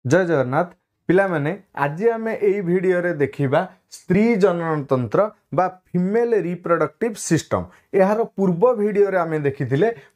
जय जगन्नाथ पिला माने आज आम यही भिडियो देखा स्त्री जनन तंत्र बा फीमेल रिप्रोडक्टिव सिस्टम यार पूर्व भिडियो आम देखी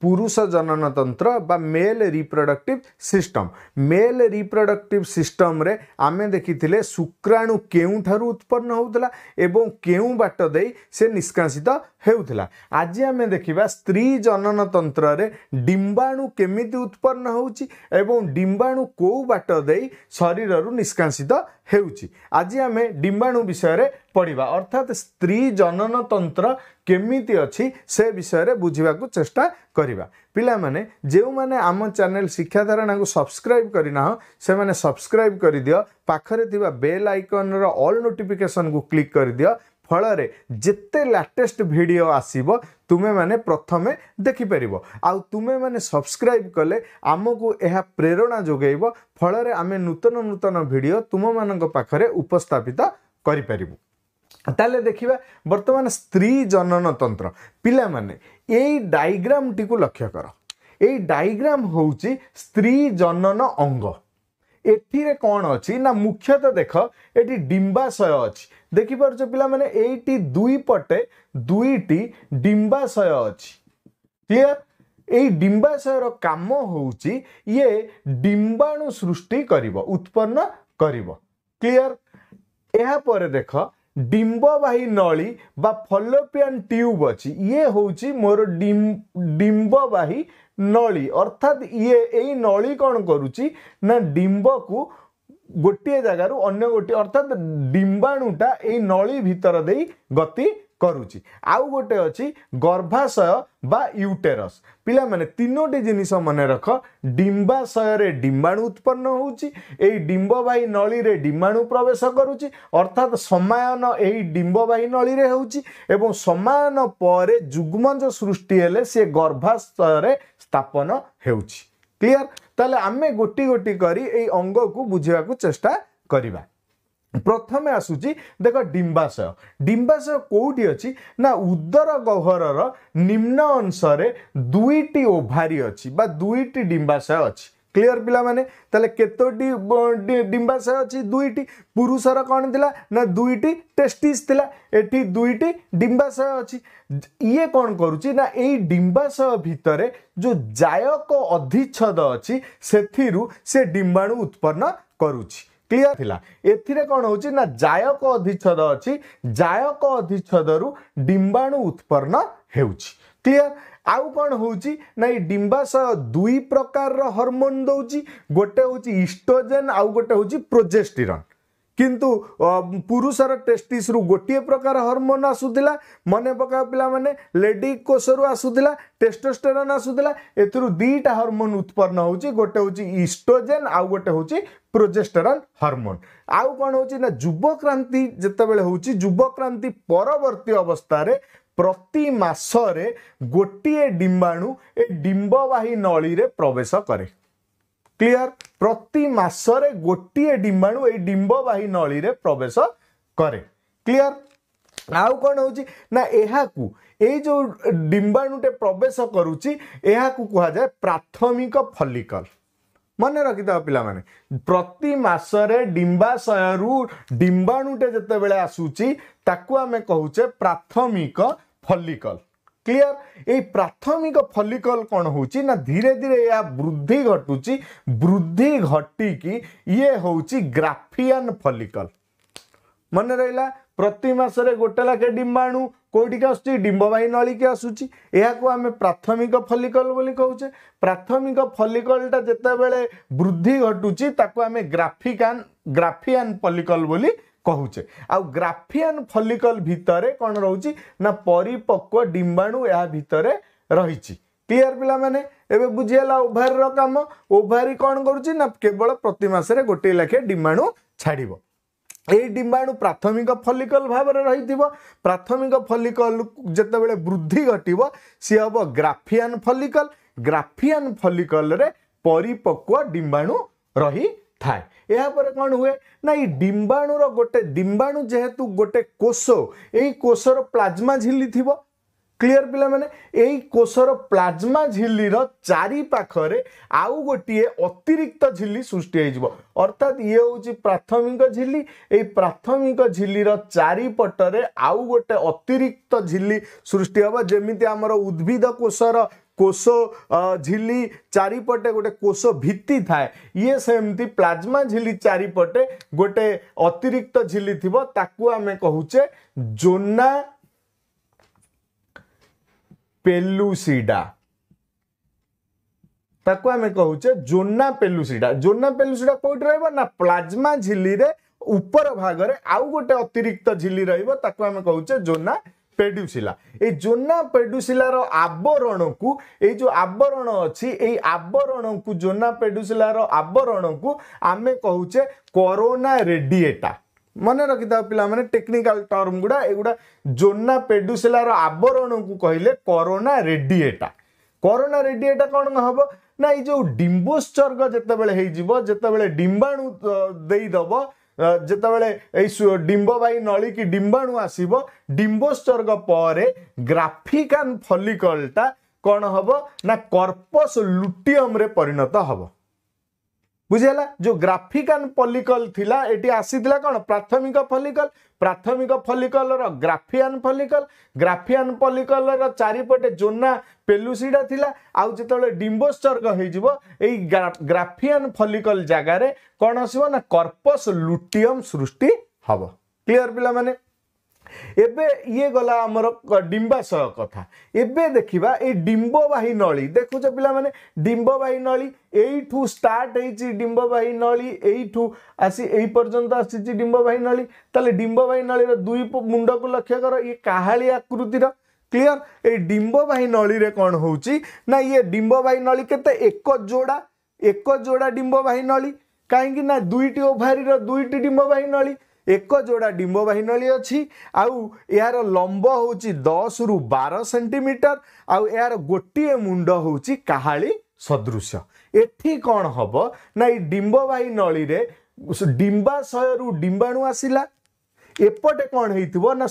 पुरुष जनन तंत्र बा male reproductive system male reproductive system रे आम देखी शुक्राणु केउठारु उत्पन्न होउतला एवं केउ बाट देई से निष्कासित हेउतला। आज आम देखिबा स्त्री जनन तंत्र रे डिंबाणु केमिति उत्पन्न होउची एवं डिंबाणु को बाट देई शरीर रु निष्कासित हेउची। आज आम डिंबाणु विषय रे पढ़िबा अर्थात स्त्री जनन तंत्र केमिति अछि से विषय रे बुझिबा को चेष्टा करिबा। पिला माने जेउ माने आम चैनल शिक्षा धारणा को सब्सक्राइब करिना से माने सब्सक्राइब करि दियो पाखरे थिबा बेल आइकन रो ऑल नोटिफिकेशन को क्लिक करि दियो फल जेते लेटेस्ट वीडियो आसीबो तुमे माने प्रथमे देखि परिबो आउ तुमे माने सब्सक्राइब कले आमको एहा प्रेरणा जोगेइबो फल आमे नूतन नूतन वीडियो तुम मानक पाखरे उपस्थापित करि परिबो। ताले देखिबा वर्तमान स्त्री जनन तंत्र पिला माने एई डायग्राम टी को लक्ष्य कर एई डायग्राम होउची स्त्री जनन अंग एठिरे कौन अच्छी ना मुख्यतः देख एटी डिंबाशय अच्छी देखि पारछ पिला माने एटी दुई पटे दुईटी डिंबाशय अच्छी क्लियर। एई डिंबाशय रो काम होउची ये डिंबाणु सृष्टि करिवो उत्पन्न करिवो क्लियर। एहा परे देख डिंबवाही नली बा फलोपियन ट्यूब अच्छी ये होउची मोर डिंबवाही नली अर्थात ये एई नली कौन करुची ना डिंब को गोटे जगार अन्य गोटे अर्थात डिंबाणुटा एई नली भीतर देई गति करुची। आउ गोटे अच्छी गर्भाशय बा यूटेरस पिला माने तीनोटी जिनिस मने रख डिंबाशय रे डिंबाणु उत्पन्न होउची एई डिंबवाही नली रे डिंबाणु प्रवेश करुची अर्थात समायन एई डिंबवाही नली रे होउची एवं समायन परे जुग्मज सृष्टि हेले से गर्भाशय रे स्थापन हेउची क्लियर। ताले आमे गोटी गोटी करी एई अंग को बुझिबा को चेष्टा करिबा। प्रथमे आसुची देख डिंबाशय डिंबाशय कोउठी अछि ना उदर गह्वरर निम्न अंश रे दुईटी ओभारी अछि बा दुईटी डिंबाशय अछि क्लियर पिला माने ताले केतोटी डिंबाशय अछि दुईटी पुरुषर कोन दिला ना दुईटी टेस्टिस थिला एठी दुईटी डिंबाशय अछि ये कोन करूची ना एई डिंबाशय भितरे जो जायक अधिच्छेद अछि सेथिरु से डिंबाणु उत्पन्न करूची क्लियर थिला। एथिरे कोन होची ना जायक अधिच्छेद अछि जायक अधिच्छेद रु डिंबाणु उत्पन्न हेउची क्लियर। आउ कौन होउची ना ई डिंबाशय दुई प्रकार रो हार्मोन दउची गोटे होची ईस्ट्रोजेन आउ गोटे होची प्रोजेस्टेरॉन किंतु पुरुषर टेस्टिस रु गोटे प्रकार हार्मोन आसुदिला मने पका पिला माने लेडी कोषरु आसुदिला टेस्टोस्टेरोन आसुदिला एथरु दीटा हार्मोन उत्पन्न होउची गोटे होची ईस्ट्रोजेन आउ गोटे होची प्रोजेस्टेरॉन हार्मोन। आउ कौन होची ना युवक्रांति जेतेबेले होची युवक्रांति परवर्ती अवस्था रे प्रति मासरे गोटे डिंबाणु ए डिंबवाही नली रे प्रवेश करे क्लियर। प्रति मासरे गोटे डिंबाणु ए डिंबवाही नली रे प्रवेश करे क्लियर। आउ कौन होची ना एहाकू ए जो डिंबाणुटे प्रवेश करूची एहाकू कहा जाए प्राथमिक फॉलिकल मन रखिथा पिला माने प्रति मासरे डिंबाशय रु डिंबाणुटे जेतेबेले आसुची ताकू आमे कहूचे प्राथमिक फॉलिकल क्लियर। ए प्राथमिक फॉलिकल कौन होची ना धीरे धीरे या वृद्धि घटुची वृद्धि घटी की ये होची ग्राफियन फॉलिकल मन रहिला प्रति मासरे गोटे लाखे डिंबाणु कोठी आसुची डिंबवाही नली के आसुची एहाकू आमे प्राथमिक फॉलिकल बोली कहूचे। प्राथमिक फॉलिकलटा जेतेबेले वृद्धि घटुची ताकू आमे ग्राफियन फॉलिकल बोली कहूचे। आ ग्राफियन फॉलिकल भितरे कौन रहउची ना परिपक्व डिंबाणु या भितरे रहिची क्लियर पिला माने एबे बुझियला ओभारी रो काम ओभारी कौन करूची ना केवल प्रति मासरे गोटे लाखे डिंबाणु छाड़िबो एई डिंबाणु प्राथमिक फॉलिकल भाव रे रहिथिबो प्राथमिक फॉलिकल जेतेबेले वृद्धि घटिबो सी हबो ग्राफियन फॉलिकल रे परिपक्व डिंबाणु रही थाए। यह पर कौन हुए ना ई डिंबाणु रो गोटे डिंबाणु जेहेतु गोटे कोष एई कोषर प्लाज्मा झिल्ली थिबो क्लियर पिला माने एई कोषर प्लाज्मा झिल्लीर चारि पाखरे आउ गोटिए अतिरिक्त झिल्ली सृष्टि होइजिवो अर्थात ये होउची प्राथमिक झिल्ली एई प्राथमिक झिल्लीर चारि पटरे आउ गोटे अतिरिक्त झिल्ली सृष्टि हबो जेमिति हमर उद्भिद कोषर कोष झिल्ली चारिपटे गोटे कोष भित्ति थाए ये सेमती प्लाज्मा झिल्ली चारिपटे गोटे अतिरिक्त झिल्ली थिबो ताकू आमे कहूचे जोना पेलुसिडा ताकू आमे कहूचे जोना पेलुसिडा कोठी रहइबो ना प्लाज्मा झिल्ली रे ऊपर भाग रे आउ गोटे अतिरिक्त झिल्ली रहइबो ताकू आमे कहूचे जोना पेडुसिला ए जोना पेडुसिला रो आवरण को ए जो आवरण अछि ए आवरण को जोना पेडुसिला रो आवरण को आमे कहूचे कोरोना रेडिएटा मने रखिता पिला माने टेक्निकल टर्म गुडा एगुडा जोना पेडुसिला रो आवरण को कहिले कोरोना रेडिएटा कोन हबो ना ए जो डिम्बोत्सर्ग जते बेले हे जिवो जते बेले डिंबाणु देई दबो जेतेबेले डिंबवाही नली की डिंबाणु आसीबो डिंबोत्सर्ग परे ग्राफिकान फॉलिकलटा कौन हबो ना कर्पस लुटियम रे परिणत हबो बुझेला जो ग्राफिकान फॉलिकल थिला एटी आसीथिला कोन प्राथमिक फॉलिकल रो ग्राफियान फॉलिकल रो चारिपटे जोना पेलुसिडा थिला आउ जेतेबेले डिंबोत्सर्ग हे जिवो एई ग्राफियान फॉलिकल जगह रे कोन आसीबो ना कर्पस लुटियम सृष्टि हबो क्लियर पिला माने एबे ये गला हमर डिंबाशय कथा एबे देखिबा ए डिंबवाही नली देखुछ पिला माने डिंबवाही नली एइठू स्टार्ट हेछि डिंबवाही नली एइठू आसी एई पर्यंत आसी डिंबवाही नली तले डिंबवाही नली रो दुई मुंड को लक्ष्य करो ये काहाली आकृतिर क्लियर ए डिंबवाही नली रे कोन होउची ना ये डिंबवाही नली केते एक जोड़ा डिंबवाही नली काहेकि ना दुईटी ओभारी रो दुईटी डिंबवाही नली एक जोड़ा डिंबवाही नली अच्छी आउ यार लंब होची 10 रु 12 सेंटीमीटर आउ यार गोटिए मुंड होची काहाली सदृश एठी कौन हबो ना ई डिंबवाही नली रे डिंबाशय रु डिंबाणु आसिला एपटे कौन हेतिबो ना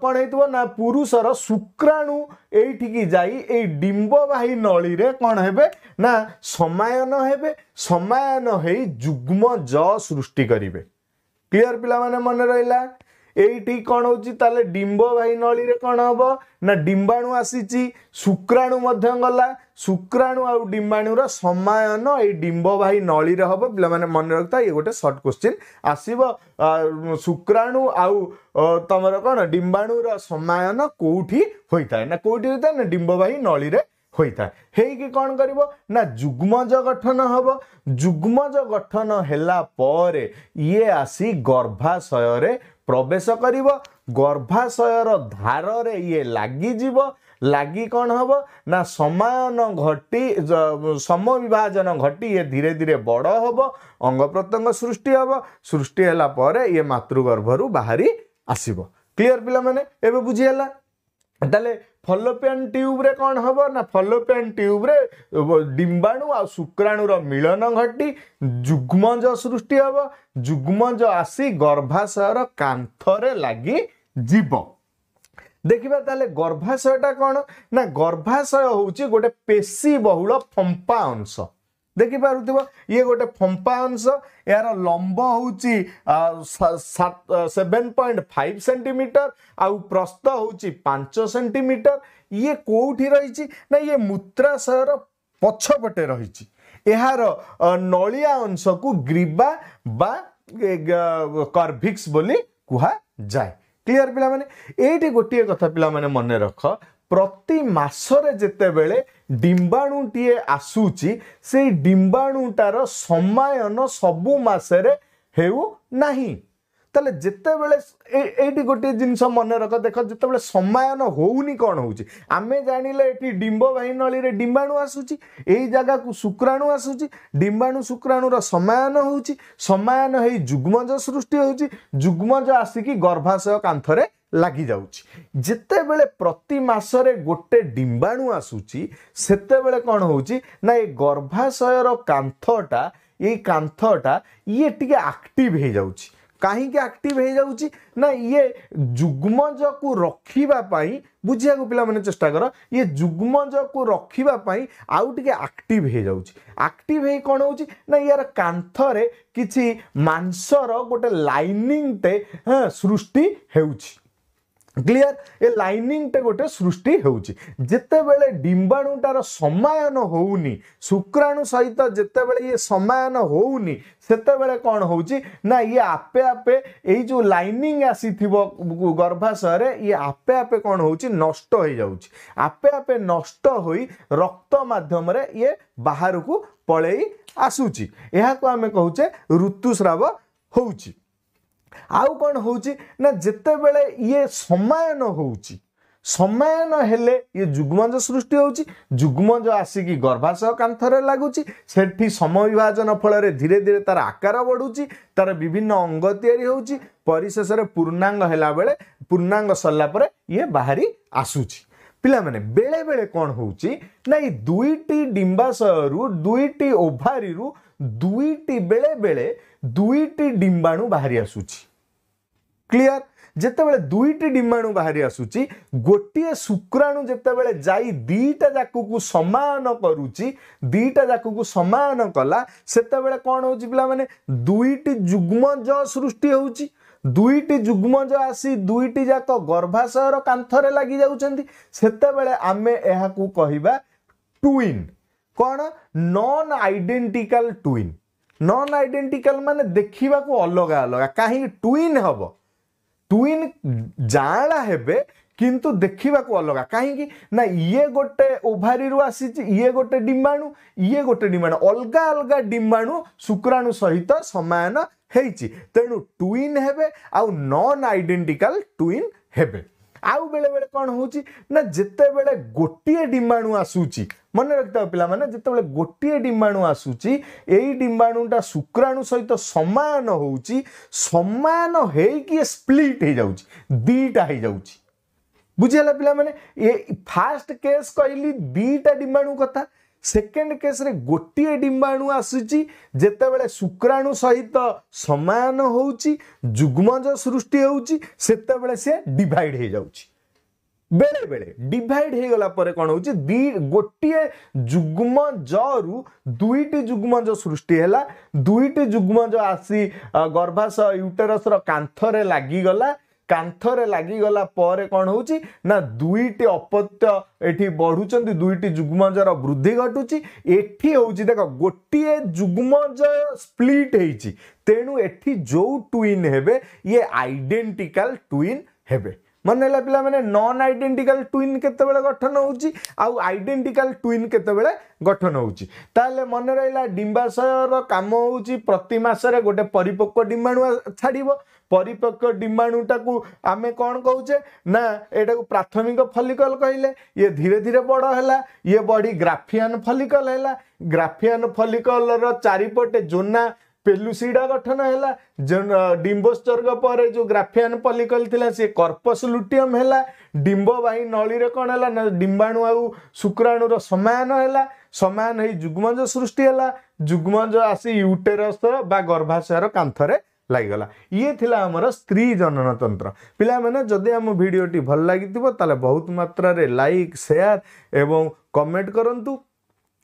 कौन हेतिबो ना पुरुषर शुक्राणु एठिकी जाई ए डिंबवाही नली रे कौन हेबे ना समायन हेई जुग्म ज सृष्टि करिवे क्लियर पिला माने मन रहिला एठी कोन होची ताले डिंबवाही नली रे कोन हबो ना डिंबाणु आसीची शुक्राणु मध्य गला शुक्राणु आ डिंबाणु रो समायन ए डिंबवाही नली रे हबो पिला माने मन रखता ये गोटे शॉर्ट क्वेश्चन आसीबो शुक्राणु आ तमरो कोन डिंबाणु रो समायन कोठी होइता ना कोठी होइता ना डिंबवाही नली रे होइता हेई कि कोन करिवो ना जुग्मज गठन हबो जुग्मज गठन हेला परे ये आसी गर्भाशय रे प्रवेश करिवो गर्भाशय रो धार रे ये लागी जीवो लागी कौन हबो ना समायन घटी समविभाजन घटी ये धीरे धीरे बड़ हबो अंग प्रत्यंग सृष्टि हेला परे ये मातृगर्भरु बाहरी आसीबो क्लियर पिला माने एबे बुझी हला ताले फलोपियन ट्यूब रे कौन हबो ना फलोपियन ट्यूब रे डिंबाणु आ शुक्राणु रो मिलन घटी जुग्मज सृष्टि हबो जुग्मज आसी गर्भाशय रो कांथरे लागी जीव देखिबा ताले गर्भाशयटा कौन ना गर्भाशय होउची गोटे पेशी बहुल फंपा अंश देखि पारुथिबो ये गोटे फंपा अंश यार लंब होउची 7.5 सेंटीमीटर आउ प्रस्थ होउची 5 सेंटीमीटर ये कोठी रहिची ना ये मूत्राशयर पछपटे रहिची एहार नलिया अंश को ग्रीवा बा कर्भिक्स बोली कुहा जाय क्लियर पिला माने एठी गोटिए कथा पिला माने मने रख प्रति मासरे जेते बेले डिंबाणुटीए आसुची से डिंबाणुटार समायन सबु मासरे हेउ नाही ताले जेते बेले एठी गोटे जिंस मन रख देख जेते बेले समायन होउनी कोन होउची आमे जानिले एठी डिंबवाही नली रे डिंबाणु आसुची एई जगह को शुक्राणु आसुची डिंबाणु शुक्राणु रो समायन होउची समायन हेई जुग्मज सृष्टि होउची जुग्मज आसीकी गर्भाशय कांथरे लागी जाउची जेते बेले प्रति मासरे गोटे डिंबाणु आसुची सेते बेले कोन होउची ना ए गर्भाशय रो कांथटा ये टिके एक्टिव हे जाउची कहीं एक्टिव हो जाउची ना ये जुग्मज को रखिबा पई बुझिया को पिला माने चेष्टा कर ये जुग्मज को रखिबा पई आउ टिके एक्टिव हो जाउची एक्टिव हे कोन होउची ना यार कांथरे किछि मांसर गोटे लाइनिंग टे सृष्टि हेउची क्लियर ये लाइनिंग टे गोटे सृष्टि होउची जेते बेले डिंबाणुटार समायन होउनी शुक्राणु सहित जेते बेले ये समायन होउनी सेते बेले कोन होउची ना ये आपे आपे एई जो लाइनिंग आसीथिबो गर्भाशय रे ये आपे आपे कोन होउची नष्ट हो जाउची आपे आपे नष्ट होई रक्त माध्यम रे ये बाहर को पळेई आसुची एहा को हमें कहूचे ऋतुस्राव होउची आउ कौन होउची ना जेते बेले ये समायन होउची समायन हेले ये जुग्मज सृष्टि होउची जुग्मज आसिकी गर्भाशय कांथरे लागुची सेठी समविभाजन फल रे धीरे धीरे तार आकार बढ़ुची तार विभिन्न अंग तयारी होउची परिशेष रे पूर्णांग हेला बेले पूर्णांग सरला परे ये बाहरी आसुची पिला माने बेले बेले कौन होउची ना ये दुईटी डिंबाशय रु दुईटी ओभारी रु दुईटी बेले बेले दुईटी डिंबाणु बाहरी आसुची क्लियर जेते बेले दुईटी डिंबाणु बाहरी आसुची गोटिए शुक्राणु जेते बेले जाई दीटा जाकु को समान करूची दीटा जाकु को समान कला सेते बेले कोन होउची पिला माने दुईटी जुग्मज सृष्टि होउची दुईटी जुग्मज आसी दुईटी जाक गर्भाशयर कांथरे लागि जाउचंदी सेते बेले आमे एहा को कहिबा ट्विन कोन non identical twin non identical माने देखिबा को अलग अलग काहे ट्विन हबो ट्विन जाड़ा हेबे किंतु देखिबा को अलग काहे ना ये गोटे ओभारी रु आसी ये गोटे डिंबाणु अलगा अलगा डिंबाणु शुक्राणु सहित समायन हेची तेणु ट्विन हेबे आउ नॉन आइडेंटिकल ट्विन हेबे आउ बेले बेले कौन होउची ना जेते बेले गोटिए डिंबाणु आसुची मन रखता पिला माने जेते बेले गोटिए डिंबाणु आसुची एई डिंबाणुटा शुक्राणु सहित समायन होउची समायन हेकी स्प्लिट हे जाउची दीटा हे जाउची बुझिला पिला माने ए फर्स्ट केस कहली दीटा डिंबाणु कथा सेकेंड केस रे गोटिए डिंबाणु आसुची जेते बेले शुक्राणु सहित समायन होउची जुग्मज सृष्टि होउची सेते बेले से डिवाइड हे जाउची बेले बेले डिवाइड हे गला परे कोन होउची गोटिए जुग्मज रु दुईटी जुग्मज सृष्टि हेला दुईटी जुग्मज आसी गर्भाशय यूटेरस रो कांथरे लागि गला कांथरे लागि गला परे कोन होउची ना दुईटी अपत्य एठी बढ़ुचंदी दुईटी जुग्मजर वृद्धि घटुची एठी होउची देखो गोटिए जुग्मज स्प्लिट हेची तेनु एठी जो ट्विन हेबे ये आइडेंटिकल ट्विन हेबे मन है पिला माने नॉन आइडेंटिकल ट्विन केते बेले गठन होउची आउ आइडेंटिकल ट्विन केते बेले गठन होउची ताले मन रहिला डिंबाशयर काम होउची प्रति मासरे गोटे परिपक्व डिंबाणु छाड़िबो परिपक्व डिंबाणुटा को आमे कौन कहूचे ना एटा को प्राथमिक फॉलिकल कहले ये धीरे धीरे बड़ हैला ये बड़ी ग्राफियन फॉलिकल हैला ग्राफियन फॉलिकल रो चारिपटे जोना पेलुसिडा गठन हैला डिंबोस्चर्ग पर जो ग्राफियन फॉलिकल थिला से कॉर्पस लुटियम हैला डिंबवाही नळी रे कोन हैला ना डिंबाणु आउ शुक्राणु रो समायन हैला समायन हे जुग्मज सृष्टि हैला जुग्मज आसी यूटेरस बा गर्भाशयर कांथरे लागिगला ये थिला हमर स्त्री जनन तंत्र पिला माने जदि हम वीडियोटी भल लागितिबो ताले बहुत मात्रा रे लाइक शेयर एवं कमेंट करंतु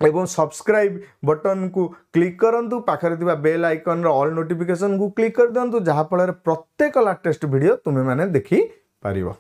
एवं सब्सक्राइब बटन को क्लिक करंतु पाखरे थिबा बेल आइकन रो ऑल नोटिफिकेशन को क्लिक कर दंतु जहा फल प्रत्येक लेटेस्ट वीडियो तुमे माने देखि पारिबो।